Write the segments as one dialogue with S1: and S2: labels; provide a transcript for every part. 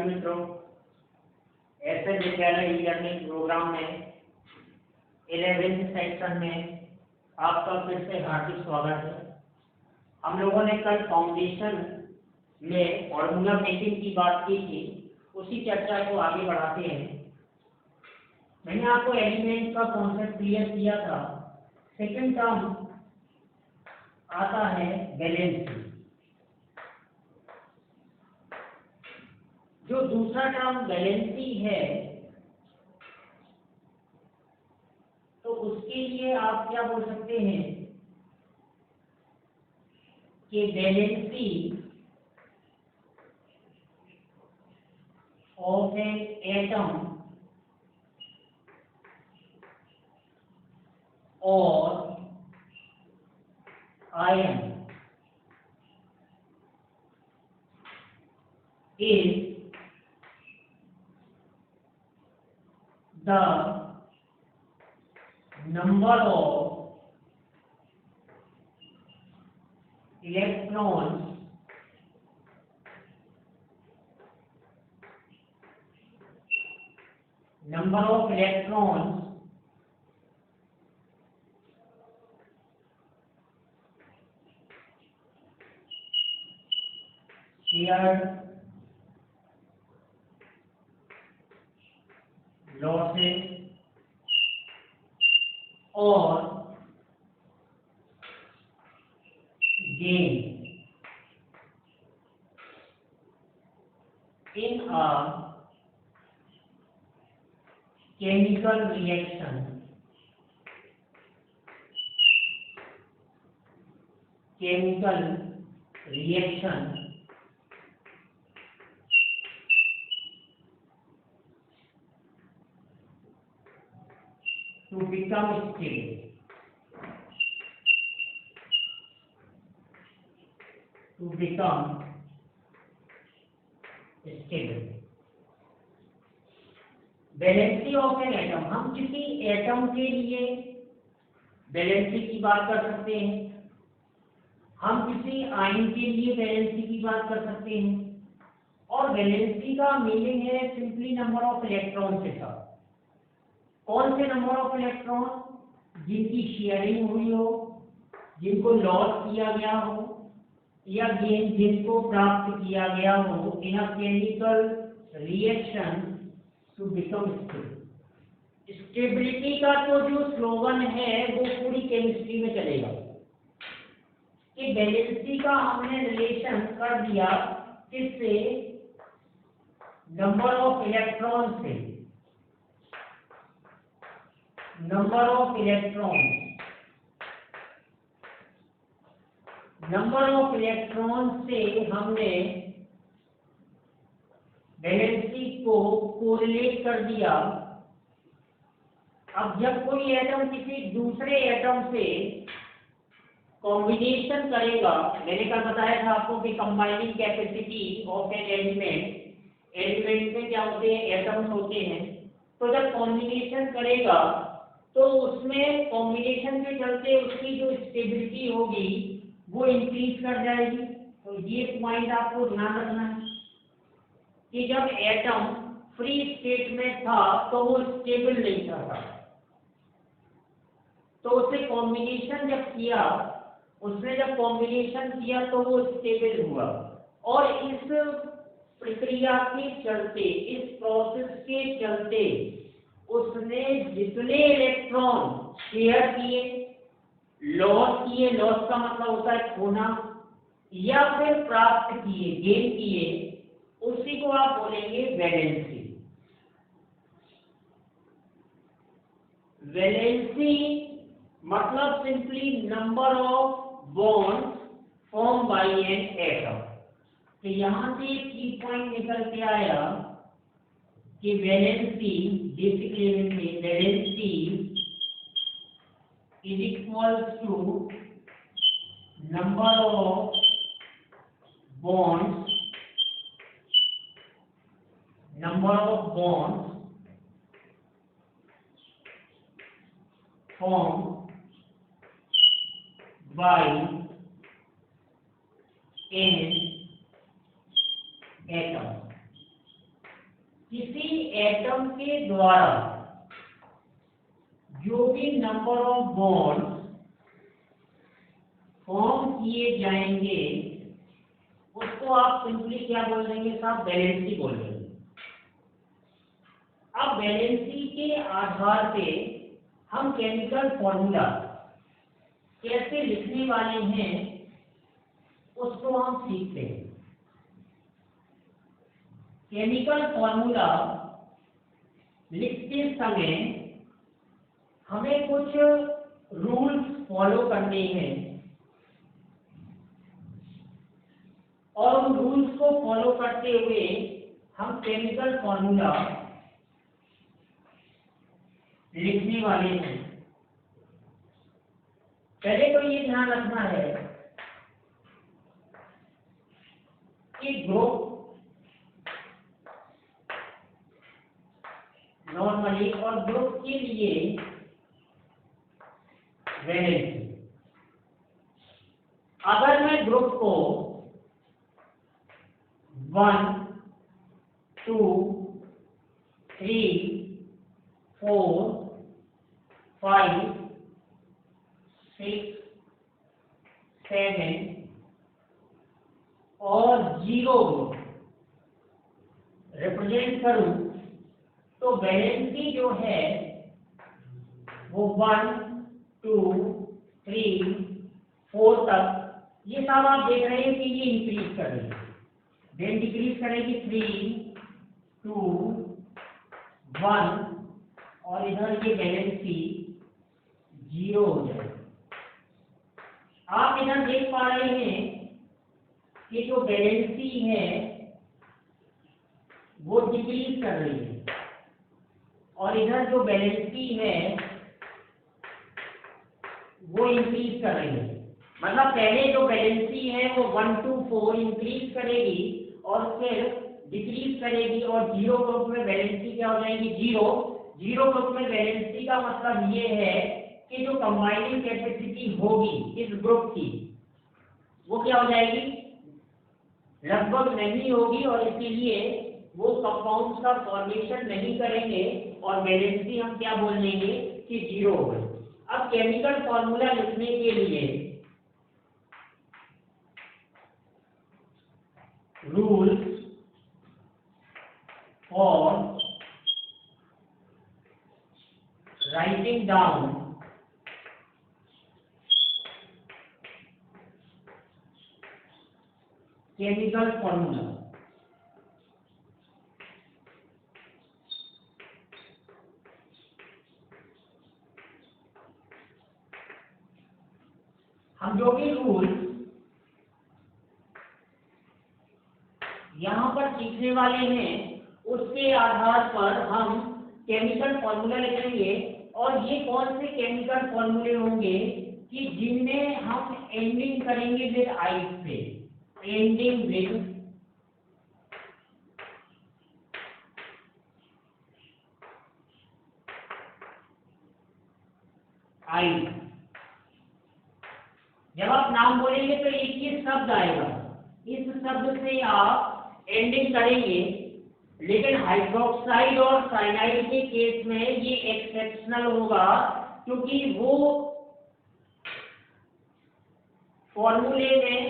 S1: मित्रों, एसएस विद्यालय e learning programme में 11th सेक्शन में आपका फिर से हार्दिक स्वागत है। हम लोगों ने कल फाउंडेशन में फॉर्मूला मेकिंग की बात की थी, उसी चर्चा को आगे बढ़ाते हैं। मैंने आपको एलिमेंट का कॉन्सेप्ट क्लियर किया था। सेकंड टर्म आता है वैलेंसी। जो दूसरा टर्म वैलेंसी है, तो उसके लिए आप क्या बोल सकते हैं कि वैलेंसी ऑफ एन एटम और ion is the number of electrons shared losses और gain in a chemical reaction to become stable. Valency of an atom, हम किसी एटम के लिए वैलेंसी की बात कर सकते हैं, हम किसी आयन के लिए वैलेंसी की बात कर सकते हैं। और वैलेंसी का मीनिंग है सिंपली नंबर ऑफ इलेक्ट्रॉन के साथ। कौन से नंबर ऑफ इलेक्ट्रॉन? जिनकी शेयरिंग हुई हो, जिनको लॉस किया गया हो, या गेन जिनको प्राप्त किया गया हो in a chemical reaction to become stable. Stability का तो जो स्लोगन है वो पूरी केमिस्ट्री में चलेगा कि वैलेंसी का हमने रिलेशन कर दिया किससे? नंबर ऑफ इलेक्ट्रॉन से। नंबर ऑफ इलेक्ट्रॉन से हमने वैलेंसी को कोरिलेट कर दिया। अब जब कोई एटम किसी दूसरे एटम से कॉम्बिनेशन करेगा, मैंने कल बताया था आपको कि combining capacity of an element में क्या होते हैं? एटम्स होते हैं। तो जब कॉम्बिनेशन करेगा तो उसमें कॉम्बिनेशन के चलते उसकी जो स्टेबिलिटी होगी वो इंक्रीज कर जाएगी। तो ये पॉइंट आपको ध्यान रखना है कि जब एटम फ्री स्टेट में था तो वो स्टेबल नहीं था, तो उसने जब कॉम्बिनेशन किया तो वो स्टेबल हुआ। और इस प्रक्रिया के चलते, इस प्रोसेस के चलते उसने जितने इलेक्ट्रॉन शेयर किए, लॉस का मतलब होता है खोना, या फिर प्राप्त किए, गेन किए, उसी को आप बोलेंगे वैलेंसी। वैलेंसी मतलब simply number of bonds form by an atom. तो यहां से एक की पॉइंट निकल के आया कि valency is equal to number of bonds formed by an atom। किसी एटम के द्वारा जो भी नंबर ऑफ बॉन्ड्स फॉर्म किए जाएंगे उसको आप सिंपली क्या बोल देंगे साहब, वैलेंसी बोल देंगे। अब वैलेंसी के आधार पे हम केमिकल फॉर्मूला कैसे लिखने वाले हैं उसको हम सीखते हैं। केमिकल फॉर्मूला लिखते समय हमें कुछ रूल्स फॉलो करने हैं और उन रूल्स को फॉलो करते हुए हम केमिकल फॉर्मूला लिखने वाले हैं। पहले तो ये ध्यान रखना है कि ग्रुप नॉर्मली और ग्रुप के लिए वैलेंसी, अगर मैं ग्रुप को 1 2 3 4 5 6 7 और 0 रिप्रेजेंट करूं तो वैलेंसी जो है वो 1 2 3 4 तक, ये सब आप देख रहे हैं कि ये इंक्रीज कर रही है, देन डिक्रीज करेगी 3 2 1 और इधर ये वैलेंसी 0 हो जाएगी। आप इधर देख पा रहे हैं कि जो वैलेंसी है वो डिक्रीज कर रही है और इधर जो वैलेंसी है वो इंक्रीज कर रही है। मतलब पहले जो वैलेंसी है वो 1 2 4 इंक्रीज करेगी और फिर डिक्रीज करेगी और 0 ग्रुप में वैलेंसी क्या हो जाएगी, 0 ग्रुप में वैलेंसी का मतलब ये है कि जो कंबाइनिंग कैपेसिटी होगी इस ग्रुप की वो क्या हो जाएगी, लगभग नहीं होगी और इसीलिए वो कंपाउंड्स का फॉर्मेशन नहीं करेंगे और वैलेंसी हम क्या बोल देंगे कि 0 होगी। अब केमिकल फॉर्मूला लिखने के लिए rules for writing down chemical formula. हम जो भी रूल यहाँ पर सीखने वाले हैं उसके आधार पर हम केमिकल फॉर्मूला लिखेंगे और ये कौन से केमिकल फॉर्मूले होंगे कि जिनमें हम एंडिंग करेंगे विद आइस से, एंडिंग विद आइस। जब आप नाम बोलेंगे तो एक ही शब्द आएगा, इस शब्द से आप एंडिंग करेंगे, लेकिन हाइड्रोक्साइड और साइनाइड के केस में ये एक्सेप्शनल होगा क्योंकि वो फॉर्मूले में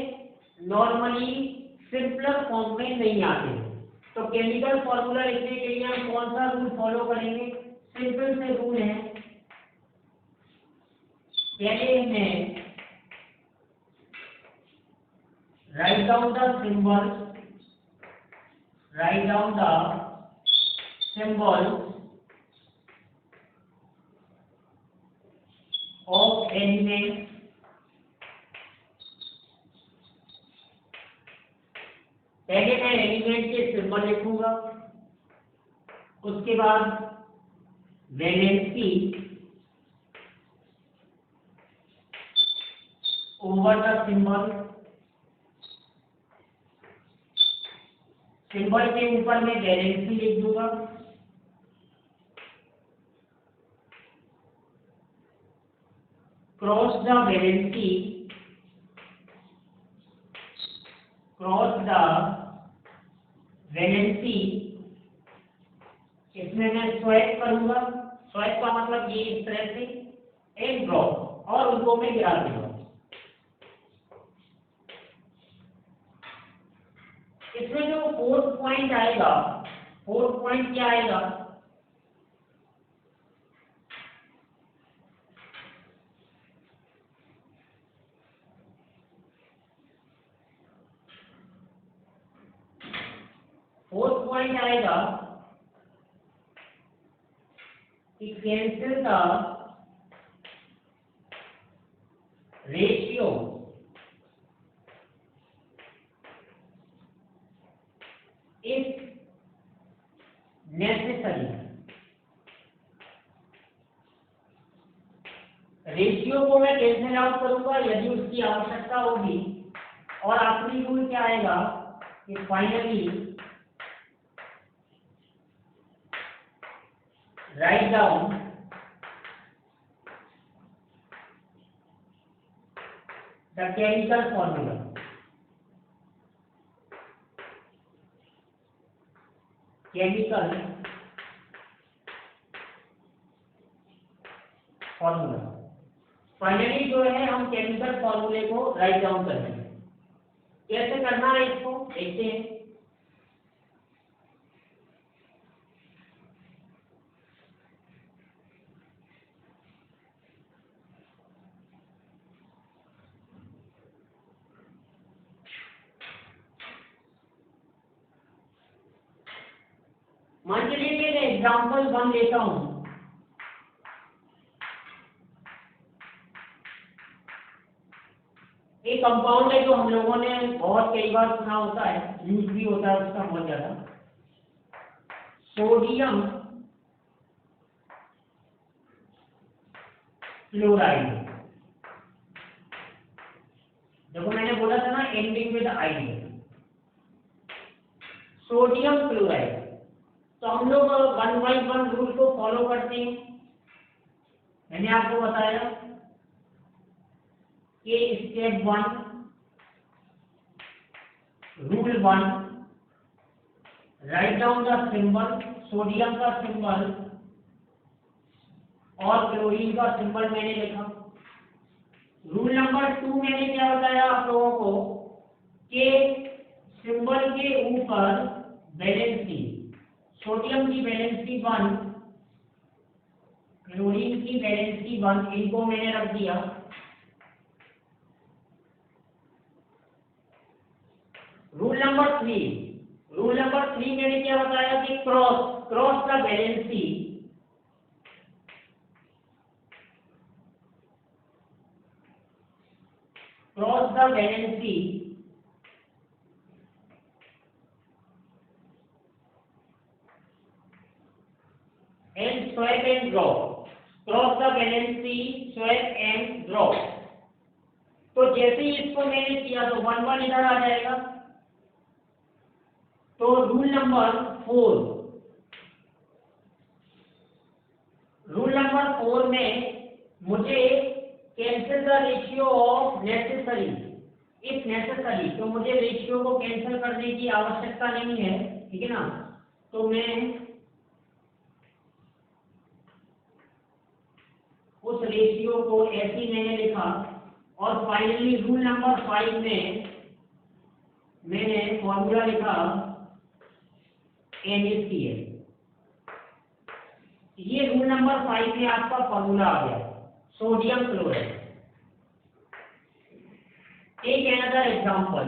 S1: नॉर्मली सिंपलर फॉर्म में नहीं आते। तो केमिकल फॉर्मूला लिखने के लिए हम कौन सा रूल फॉलो करेंगे, सिंपल से रूल है। पहले में write down the symbols of elements पहले मैं एलिमेंट के सिंबल लिखूंगा, उसके बाद वैलेंसी ओवर द सिंबल के ऊपर मैं वैलेंसी लिख दूंगा, क्रॉस द वैलेंसी इसमें मैं स्वैप करूंगा, स्वैप का मतलब ये इस तरह से, एंड ड्रॉप, और उनको मैं गिरा दूंगा। इसमें जो फोर्थ पॉइंट आएगा, फोर्थ पॉइंट क्या आएगा, फोर्थ पॉइंट आएगा कि cancel the ratio if necessary. Ratio को मैं कैंसिल आउट करूंगा यदि उसकी आवश्यकता होगी। और आखिरी रूल क्या आएगा कि finally write down the chemical formula. Chemical formula, finally जो है हम केमिकल फॉर्मूले को राइट डाउन कर रहे हैं। कैसे करना है इसको देखते हैं। मान के लिए मैं एग्जाम्पल 1 लेता हूं। एक कंपाउंड है जो हम लोगों ने बहुत कई बार सुना होता है, यूज भी होता है उसका बहुत ज्यादा, सोडियम क्लोराइड। देखो मैंने बोला था ना ending with I, sodium chloride. तो हम लोग 1 by 1 रूल को फॉलो करते हैं। मैंने आपको बताया कि step 1, rule 1, write down the symbol, sodium का सिंबल और क्लोरीन का सिंबल मैंने लिखा। रूल नंबर 2 मैंने क्या बताया आप लोगों को कि सिंबल के ऊपर वैलेंसी, सोडियम की वैलेंसी 1, क्लोरीन की वैलेंसी 1, इनको मैंने रख दिया। रूल नंबर 3 मैंने क्या बताया कि cross the valency, cross the valency and swap and drop, cross the valency, swap and drop. तो जैसे ही इसको मैंने किया तो 1 1 इधर आ जाएगा। तो रूल नंबर 4 में मुझे cancel the ratio of necessary if necessary, तो मुझे रेशियो को कैंसिल करने की आवश्यकता नहीं है, ठीक है ना। तो मैं उस रेशियो को ऐसे ही मैंने लिखा। और फाइनली रूल नंबर 5 में मैंने फॉर्मूला लिखा NaCl। ये रूल नंबर 5 में आपका फॉर्मूला आ गया, सोडियम क्लोराइड। एक अनदर एग्जांपल,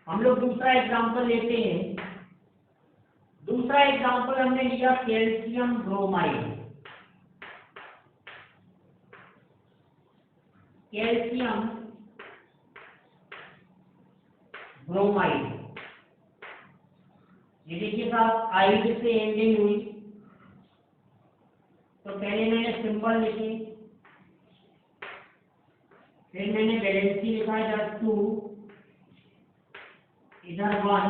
S1: हम लोग दूसरा एग्जांपल लेते हैं। दूसरा एग्जांपल हमने लिया कैल्शियम ब्रोमाइड। कैल्शियम ब्रोमाइड, ये देखिए साहब आइड से एंडिंग हुई। तो पहले मैंने सिंबल लिखे, फिर मैंने वैलेंसी लिखा इधर 2, इधर 1,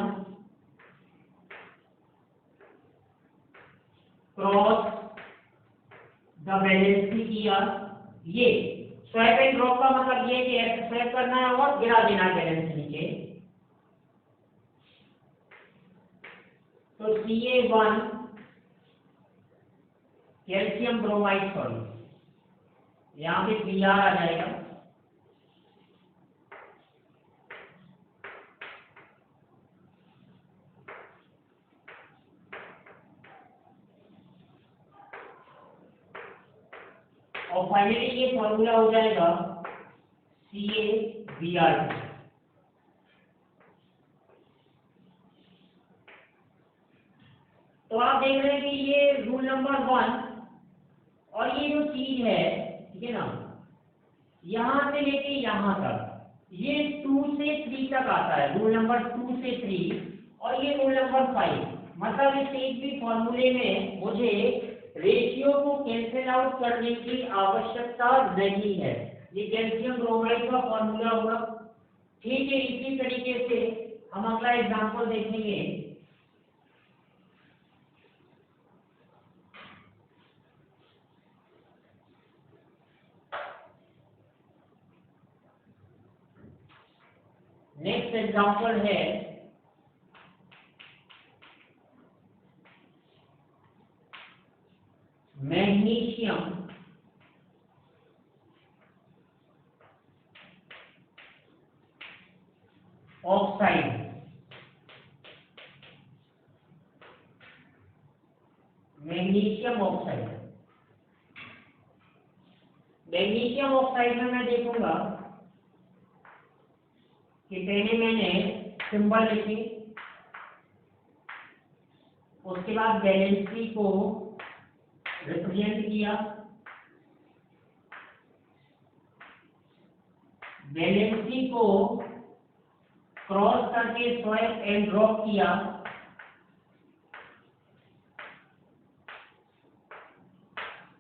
S1: क्रॉस द वैलेंसी किया। ये स्वैप एंड ड्रॉप का मतलब ये कि ऐसे स्वैप करना है और गिरा देना है वैलेंसी नीचे। तो Ca1 कैल्शियम ब्रोमाइड सॉरी, यहाँ पे Cr आ जाएगा। और फाइनली ये फॉर्मूला हो जाएगा CaBr2। तो आप देख रहे हैं कि ये रूल नंबर 1 और ये जो चीज है, ठीक है ना, यहां से लेके यहां तक ये 2 से 3 तक आता है, रूल नंबर 2 से 3, और ये रूल नंबर 5। मतलब इस एक भी फॉर्मूले में मुझे रेशियो को कैंसिल आउट करने की आवश्यकता नहीं है। ये कैल्शियम ब्रोमाइड का फॉर्मूला होगा। ठीक है, इसी तरीके से हम अगला एग्जांपल देखेंगे। नेक्स्ट एग्जांपल है magnesium oxide. Magnesium oxide, magnesium oxide में मैं देखूंगा कि पहले मैंने सिंबल लिखी, उसके बाद वैलेंसी को रिप्रेजेंट किया, वैलेंसी को क्रॉस करके स्वैप एंड ड्रॉप किया,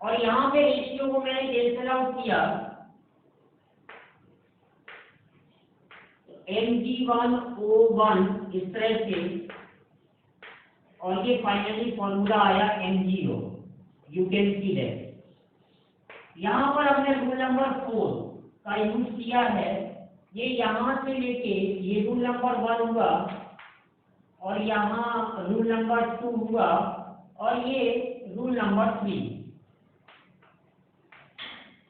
S1: और यहां पे रेशियो को मैंने कैंसिल आउट किया। Mg1O1 इस तरह से, और ये फाइनली फॉर्मूला आया MgO। You can see that यहां पर हमने रूल नंबर 4 का यूज किया है। ये यहां से लेके ये रूल नंबर 1 हुआ, और यहाँ रूल नंबर 2 हुआ, और ये रूल नंबर 3,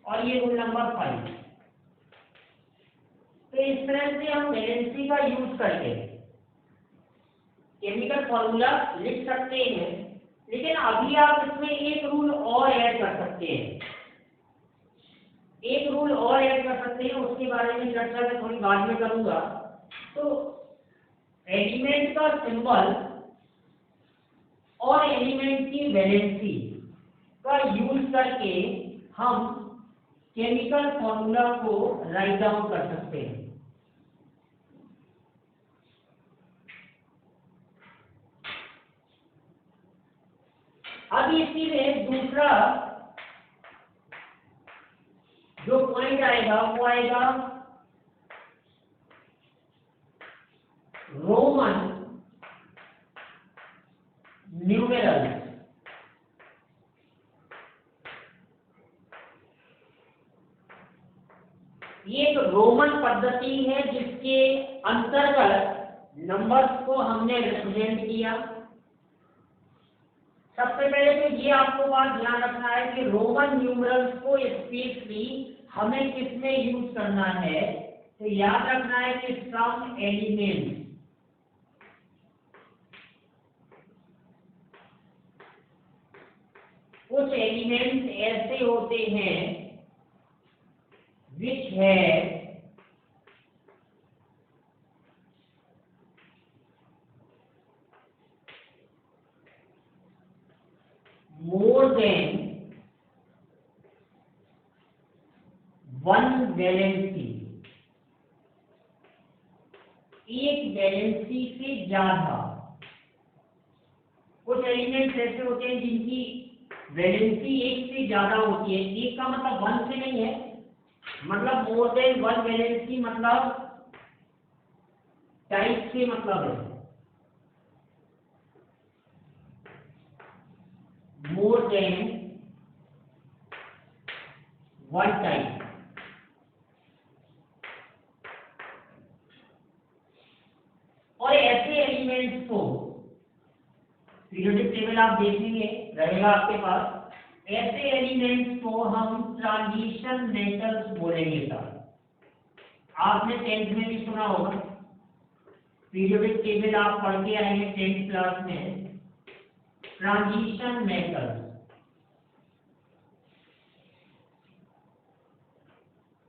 S1: और ये रूल नंबर 5। तो इस तरह से हम वैलेंसी का यूज करके केमिकल फॉर्मूला लिख सकते हैं। लेकिन अभी आप इसमें एक रूल और ऐड कर सकते हैं, एक रूल और ऐड कर सकते हैं, उसके बारे में चर्चा मैं थोड़ी बाद में करूंगा। तो एलिमेंट का सिंबल और एलिमेंट की वैलेंसी का यूज करके हम केमिकल फॉर्मूला को राइट डाउन कर सकते हैं। अब इसी में दूसरा जो पॉइंट आएगा वो आएगा रोमन न्यूमेरल्स। ये एक रोमन पद्धति है जिसके अंतर्गत नंबर्स को हमने रिप्रेजेंट किया। सबसे पहले तो ये आपको बात ध्यान रखना है कि रोमन न्यूमरल्स को स्पेशली हमें किसमें यूज करना है। तो याद रखना है कि सम एलिमेंट, कुछ एलिमेंट्स ऐसे होते हैं विच है more than one वैलेंसी, एक वैलेंसी से ज्यादा। कुछ एलिमेंट्स ऐसे होते हैं जिनकी वैलेंसी एक से ज्यादा होती है। एक का मतलब 1 से नहीं है, मतलब मोर देन 1 वैलेंसी मतलब टाइप से मतलब है more than 1 टाइप। और ऐसे एलिमेंट्स को पीरियोडिक टेबल आप देखेंगे रहेगा आपके पास, ऐसे एलिमेंट्स को हम ट्रांजिशन मेटल्स बोलेंगे सर। आपने 10th में भी सुना होगा, पीरियोडिक टेबल आप पढ़ के आएंगे 10th क्लास में, ट्रांजिशन मेटल्स।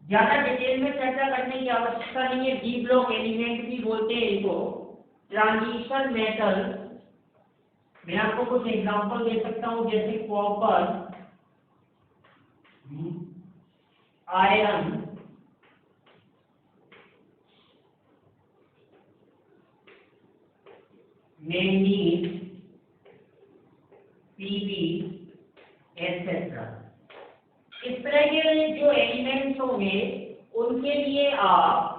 S1: ज्यादा डिटेल में चर्चा करने की आवश्यकता नहीं है, डी ब्लॉक एलिमेंट भी बोलते हैं इनको, ट्रांजिशन मेटल। मैं आपको कुछ एग्जांपल दे सकता हूं, जैसे copper, iron, manganese, PB etcetera. इस तरह के जो एलिमेंट्स होंगे उनके लिए आप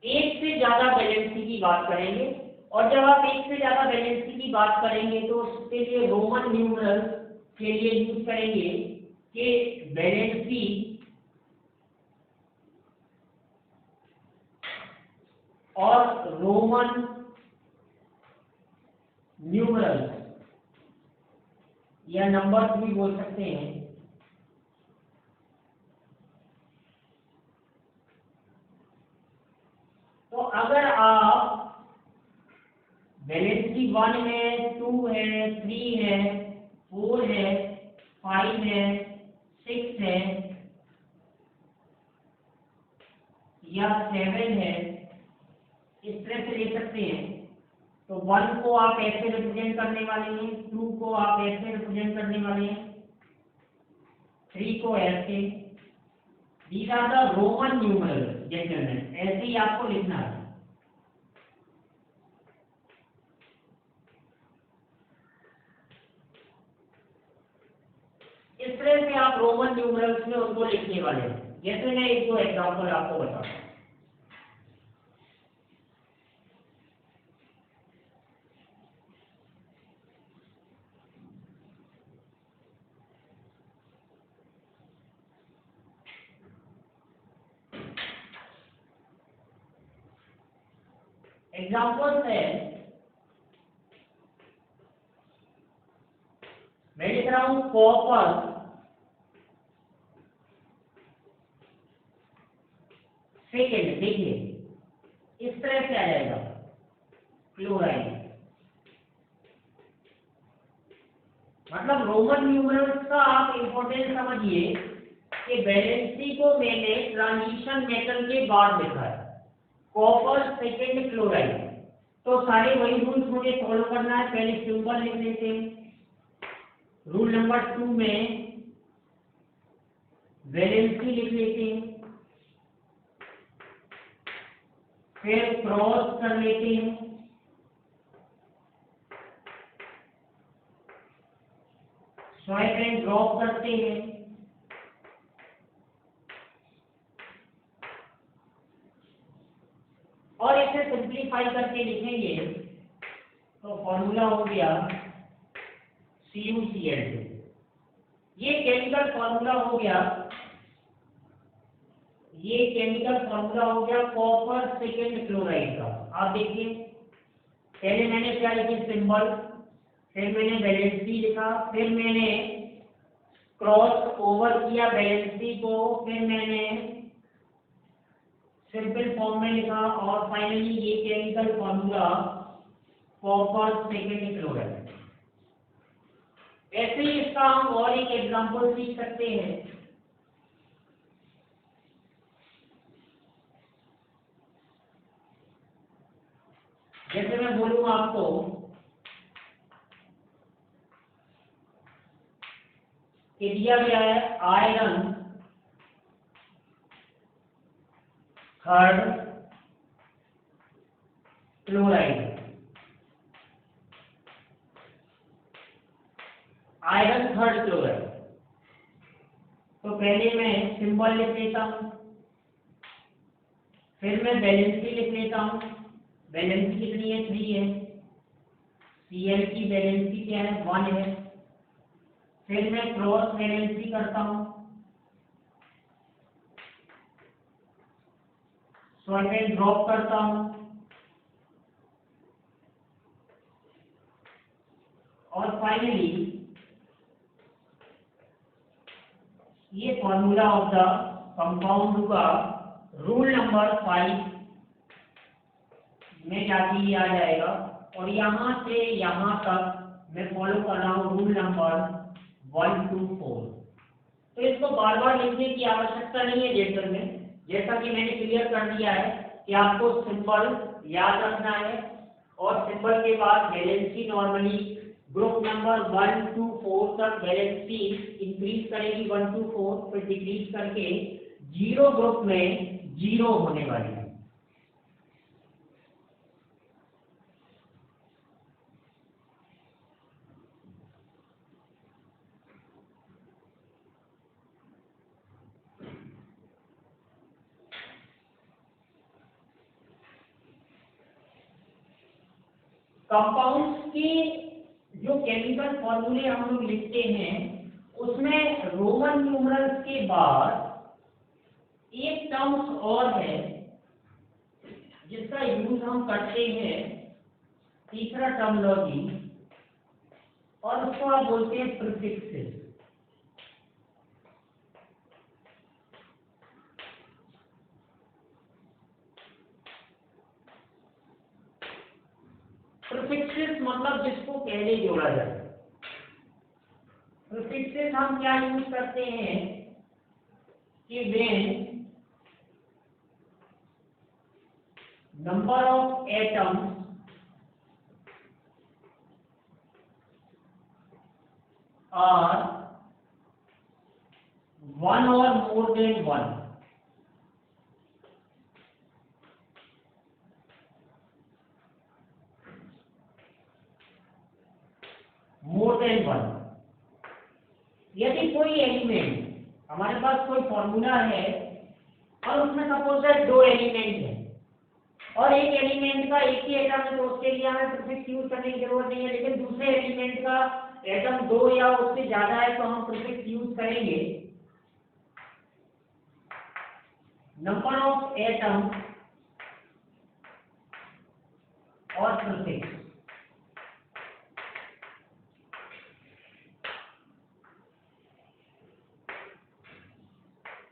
S1: एक से ज्यादा वैलेंसी की बात करेंगे, और जब आप एक से ज्यादा वैलेंसी की बात करेंगे तो उसके लिए रोमन न्यूमरल के लिए यूज करेंगे कि वैलेंसी और रोमन न्यूमरल या नंबर्स भी बोल सकते हैं, तो अगर आप वैलेंसी 1 है, 2 है, 3 है, 4 है, 5 है, 6 है या 7 है, इस तरह से ले सकते हैं। तो 1 को आप ऐसे रिप्रेजेंट करने वाले हैं, 2 को आप ऐसे रिप्रेजेंट करने वाले हैं, 3 को ऐसे। These are the Roman numeral gentleman, ऐसे ही आपको लिखना है। इस तरह से आप रोमन न्यूमरल्स में उनको लिखने वाले हैं। जैसे मैं एक दो एग्जांपल आपको बताता हूं। एग्जांपल्स है, मैं लिख रहा हूं कॉपर सेकेंड, देखिए इस तरह से आ जाएगा क्लोराइड। मतलब रोमन न्यूमरल्स का आप इंपॉर्टेंस समझिए कि वैलेंसी को मैंने ट्रांजिशन मेटल के बाद लिखा है, कॉपर सेकेंड क्लोराइड। तो सारे वही रूल्स मुझे फॉलो करना है। पहले सिंबल लिख लेते हैं। रूल नंबर 2 में वैलेंसी लिख लेते हैं, फिर क्रॉस कर लेते हैं, स्वाइप एंड ड्रॉप करते हैं, और इसे सिंप्लीफाई करके लिखेंगे तो फॉर्मूला हो गया CuCl2। ये केमिकल फॉर्मूला हो गया, ये केमिकल फॉर्मूला हो गया कॉपर सेकेंड क्लोराइड का। आप देखिए पहले मैंने क्या लिखी, सिंबल, फिर मैंने वैलेंसी लिखा, फिर मैंने क्रॉस ओवर किया वैलेंसी को, फिर मैंने सिंपल फॉर्म में लिखा, और फाइनली ये chemical formula copper second chloride. ऐसे ही इसका हम और एक एग्जांपल सीख सकते हैं। जैसे मैं बोलूं आपको कि दिया गया है iron third chloride, iron third chloride. तो पहले मैं सिंबल लिख लेता हूं, फिर मैं वैलेंसी लिख लेता हूं। वैलेंसी कितनी है, 3 है। Cl की वैलेंसी क्या है, 1 है। फिर मैं क्रॉस वैलेंसी करता हूं, स्वाइप एंड ड्रॉप करता हूं, और फाइनली ये फॉर्मूला ऑफ द कंपाउंड का रूल नंबर 5 में जाके ये आ जाएगा, और यहाँ से यहाँ तक मैं फॉलो कर रहा हूँ रूल नंबर 1 to 4। तो इसको बार बार लिखने की आवश्यकता नहीं है लेटर में, जैसा कि मैंने क्लियर कर दिया है कि आपको सिंबल याद रखना है, और सिंबल के बाद valency normally group number 1 to 4 तक वैलेंसी इंक्रीज करेगी 1 to 4, फिर डिक्रीज करके 0 ग्रुप में 0 होने वाली है। कंपाउंड्स के जो केमिकल फॉर्मूले हम लोग लिखते हैं उसमें रोमन न्यूमरल्स के बाद एक टर्म्स और है जिसका यूज हम करते हैं, तीसरा टर्मिनोलॉजी, और उसको आप बोलते हैं प्रीफिक्सेस। प्रीफिक्सेस मतलब जिसको पहले जोड़ा जाए। प्रीफिक्सेस हम क्या यूज करते हैं कि when number of atoms are 1 or more than 1, more than 1, यदि कोई एलिमेंट, हमारे पास कोई फॉर्मूला है और उसमें सपोज दैट 2 एलिमेंट है और एक एलिमेंट का एक ही एटम है, तो उसके लिए हमें प्रीफिक्स यूज करने की जरूरत नहीं है, लेकिन दूसरे एलिमेंट का एटम 2 या उससे ज्यादा है तो हम प्रीफिक्स यूज करेंगे नंबर ऑफ एटम और प्रीफिक्स।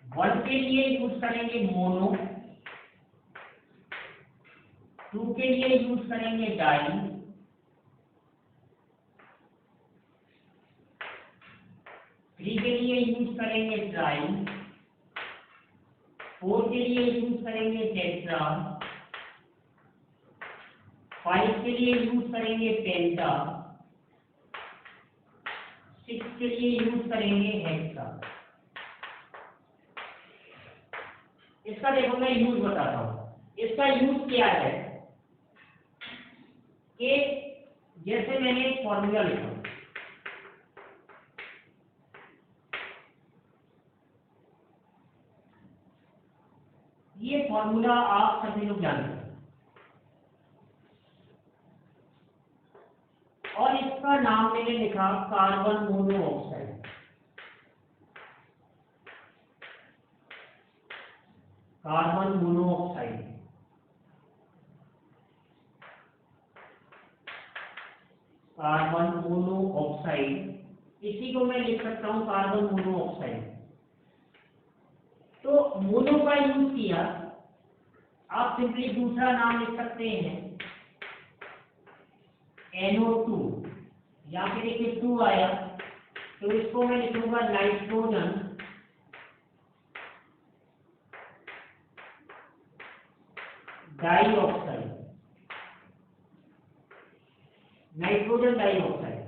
S1: वन के लिए यूज करेंगे मोनो, 2 के लिए यूज करेंगे डाई, 3 के लिए यूज करेंगे ट्राई, 4 के लिए यूज करेंगे टेट्रा, 5 के लिए यूज करेंगे पेंटा, 6 के लिए यूज करेंगे हेक्सा। इसका देखो मैं यूज बताता हूं। इसका यूज क्या है कि जैसे मैंने एक फॉर्मूला लिखा, ये फॉर्मूला आप सभी लोग जानते हैं, और इसका नाम मैंने लिखा carbon monoxide. Carbon monoxide, carbon monoxide, इसी को मैं लिख सकता हूं कार्बन मोनोऑक्साइड। तो मोनो का यूज किया, आप सिंपली दूसरा नाम लिख सकते हैं NO2, यहाँ पे देखिए 2 आया, तो इसको मैं लिखूंगा नाइट्रोजन डाइऑक्साइड, नाइट्रोजन डाइऑक्साइड।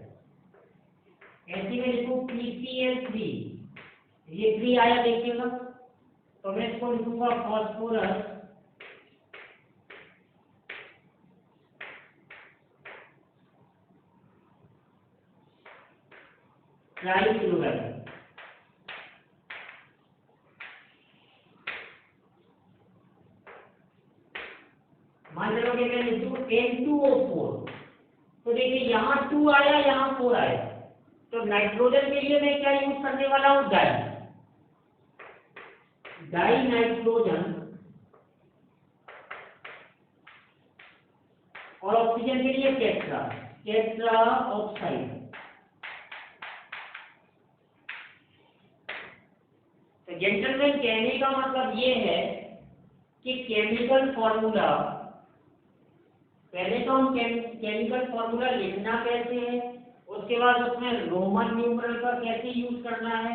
S1: ऐसे में लिखूं PCl3, ये 3 आया देखिएगा, तो मैं इसको लिखूंगा फास्फोरस ट्राइक्लोराइड। मान लो कि मैं लिखूं N2O4, तो देखिए यहाँ 2 आया, यहाँ 4 आया, तो नाइट्रोजन के लिए मैं क्या यूज करने वाला हूँ, डाई नाइट्रोजन, और ऑक्सीजन के लिए टेट्रा ऑक्साइड। जेंटलमैन कहने का मतलब ये है कि केमिकल फॉर्मूला, पहले तो हम केमिकल फॉर्मूला लिखना कैसे है, उसके बाद उसमें रोमन न्यूमरल का कैसे यूज करना है,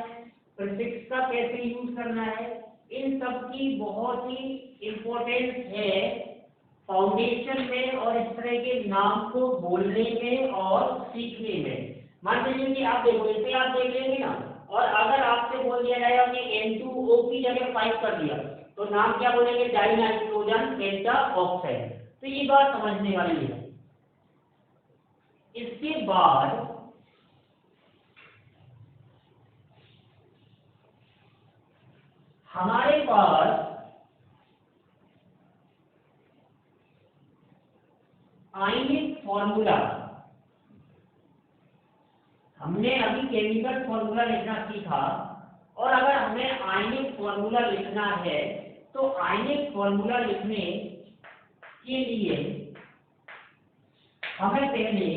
S1: प्रीफिक्स का कैसे यूज करना है, इन सब की बहुत ही इम्पोर्टेंस है फाउंडेशन में और इस तरह के नाम को बोलने में और सीखने में। मान लीजिए कि आप देखो, इसे आप देख लेंगे ना, और अगर आपसे बोल दिया जाएगा कि N2O की जगह 5 कर दिया, तो नाम क्या बोलेंगे, डाई नाइट्रोजन पेंटाऑक्साइड। तो ये बात समझने वाली है। इसके बाद हमारे पास आयनिक फॉर्मूला, हमने अभी केमिकल फॉर्मूला लिखना सीखा, और अगर हमें आयनिक फॉर्मूला लिखना है तो आयनिक फॉर्मूला लिखने के लिए हमें पहले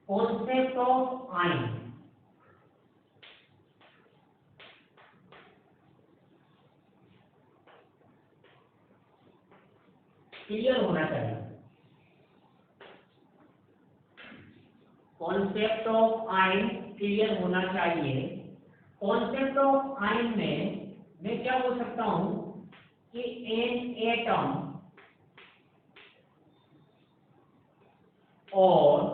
S1: कॉन्सेप्ट ऑफ आयन क्लियर होना चाहिए। कॉन्सेप्ट ऑफ आयन क्लियर होना चाहिए। कॉन्सेप्ट ऑफ आयन में मैं क्या बोल सकता हूं कि एन एटम और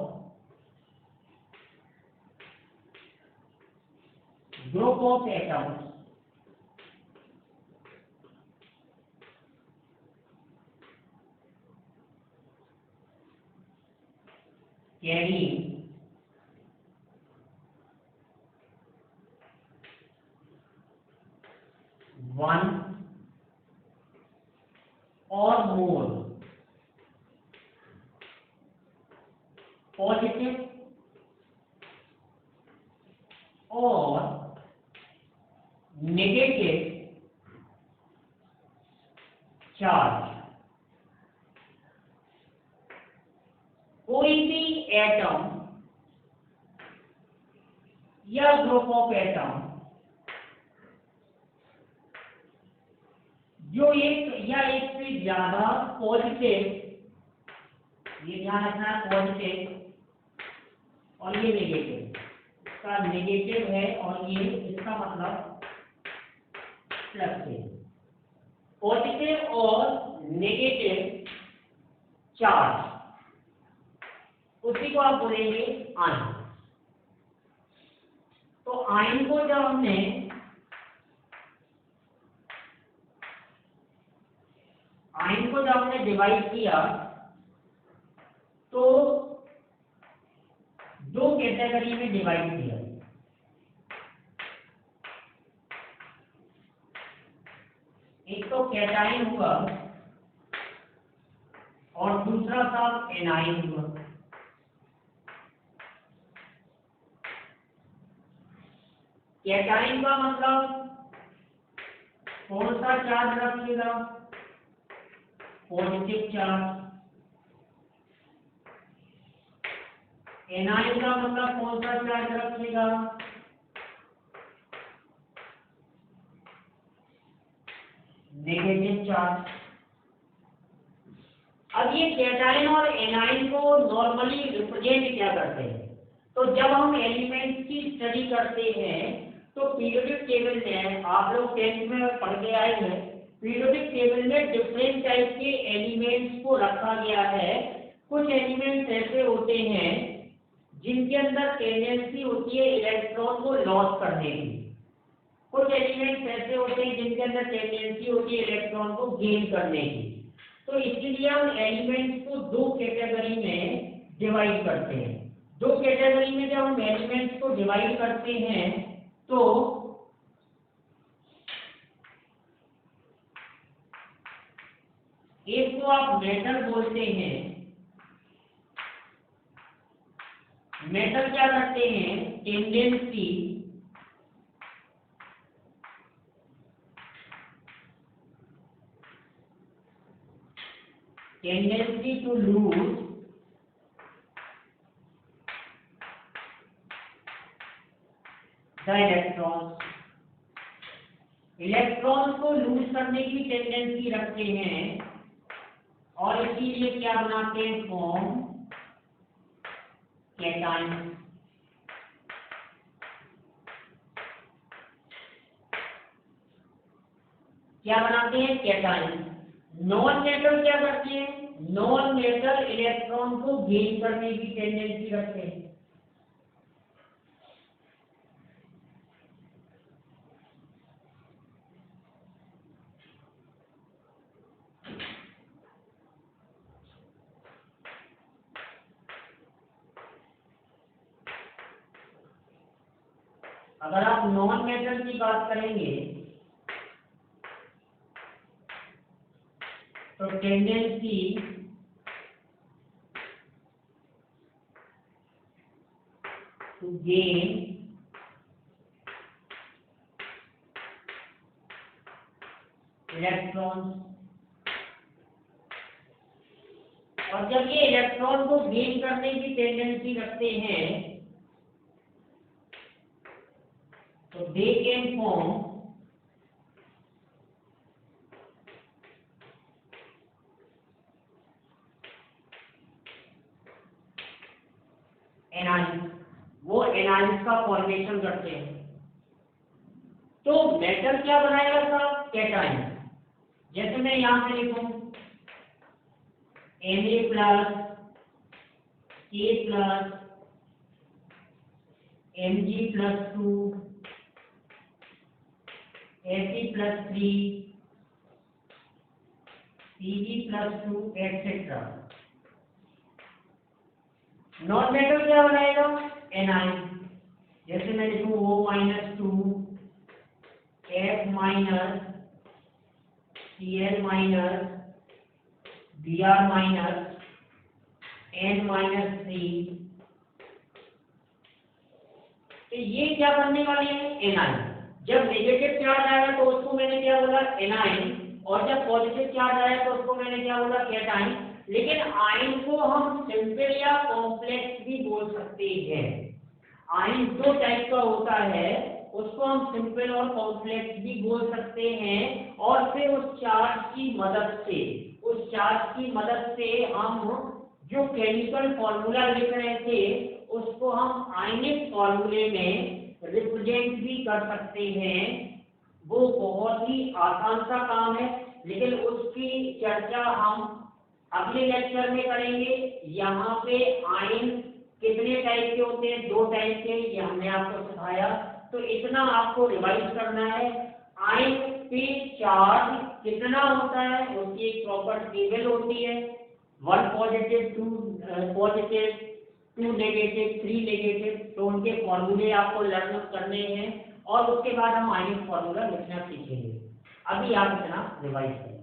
S1: group of atoms carrying one or more positive or negative charge। कोई भी एटम या ग्रुप ऑफ एटम जो एक या एक से ज्यादा पॉजिटिव, ये ध्यान रखना पॉजिटिव और ये नेगेटिव, इसका नेगेटिव है और ये इसका मतलब प्लस है, पॉजिटिव और नेगेटिव चार्ज, उसी को आप बोलेंगे आयन। तो आयन को जब हमने डिवाइड किया तो दो कैटेगरी में डिवाइड किया। एक तो कैटाइन हुआ और दूसरा था एनाइन हुआ। कैटाइन का मतलब कौन सा चार्ज रखिएगा, पॉजिटिव चार्ज। एनाइन का मतलब कौन सा चार्ज रखिएगा, नेगेटिव चार्ज। अब ये कैटाइन और एनाइन को नॉर्मली रिप्रेजेंट क्या करते हैं, तो जब हम एलिमेंट्स की स्टडी करते हैं तो पीरियोडिक टेबल में, आप लोग 10th में पढ़ के आए हैं, पीरियोडिक टेबल में डिफरेंट टाइप के एलिमेंट्स को रखा गया है। कुछ एलिमेंट्स ऐसे होते हैं जिनके अंदर टेंडेंसी होती है इलेक्ट्रॉन को लॉस करने की, कुछ एलिमेंट्स ऐसे होते हैं जिनके अंदर टेंडेंसी होती है इलेक्ट्रॉन को गेन करने की। तो इसीलिए हम एलिमेंट्स को दो कैटेगरी में डिवाइड करते हैं। दो कैटेगरी में जब हम एलिमेंट्स को डिवाइड करते हैं तो एक को आप मेटल बोलते हैं। मेटल क्या करते हैं, tendency to lose the electrons electron को लूज करने की टेंडेंसी रखते हैं और इसीलिए क्या बनाते हैं, फॉर्म कैटायन। क्या बनाते हैं, कैटायन। नॉन मेटल क्या करते हैं, नॉन मेटल इलेक्ट्रॉन को गेन करने की टेंडेंसी रखते हैं। अगर आप नॉन मेटल की बात करेंगे तो टेंडेंसी टू गेन इलेक्ट्रॉन्स, और जब ये इलेक्ट्रॉन को गेन करने की टेंडेंसी रखते हैं तो दे कैन फॉर्म एनाइंस, वो एनाइंस का फॉर्मेशन करते हैं। तो मेटल क्या बनाएगा साहब, कैटायन। जैसे मैं यहां पे लिखूं Na plus K plus Mg plus 2 Fe plus 3 Cg plus 2 etcetera. Non metal क्या बनाएगा, एनाइन। जैसे मैं लिखूं O minus 2 F minus Cl minus Br minus N minus 3। तो ये क्या बनने वाले हैं, एनाइन। जब नेगेटिव चार्ज आएगा तो उसको मैंने क्या बोला, एनाइन, और जब पॉजिटिव चार्ज आएगा तो उसको मैंने क्या बोला, कैटाइन। लेकिन आयन को हम सिंपल या कॉम्प्लेक्स भी बोल सकते हैं। आयन दो टाइप का होता है, उसको हम सिंपल और कॉम्प्लेक्स भी बोल सकते हैं। और फिर उस चार्ज की मदद से हम जो केमिकल फॉर्मूला लिख रहे थे उसको हम आयनिक फॉर्मूले में रिप्रेजेंट भी कर सकते हैं। वो बहुत ही आसान सा काम है, लेकिन उसकी चर्चा हम अगले लेक्चर में करेंगे। यहाँ पे आयन कितने टाइप के होते हैं, 2 टाइप के, ये हमने आपको सिखाया। तो इतना आपको रिवाइज करना है। आयन पे चार्ज कितना होता है, उसकी एक प्रॉपर टेबल होती है, 1 पॉजिटिव, 2 पॉजिटिव, 2 नेगेटिव, 3 नेगेटिव। तो उनके फॉर्मूले आपको लर्न करने हैं और उसके बाद हम आयनिक फॉर्मूला लिखना सीखेंगे। अभी आप इतना रिवाइज करें।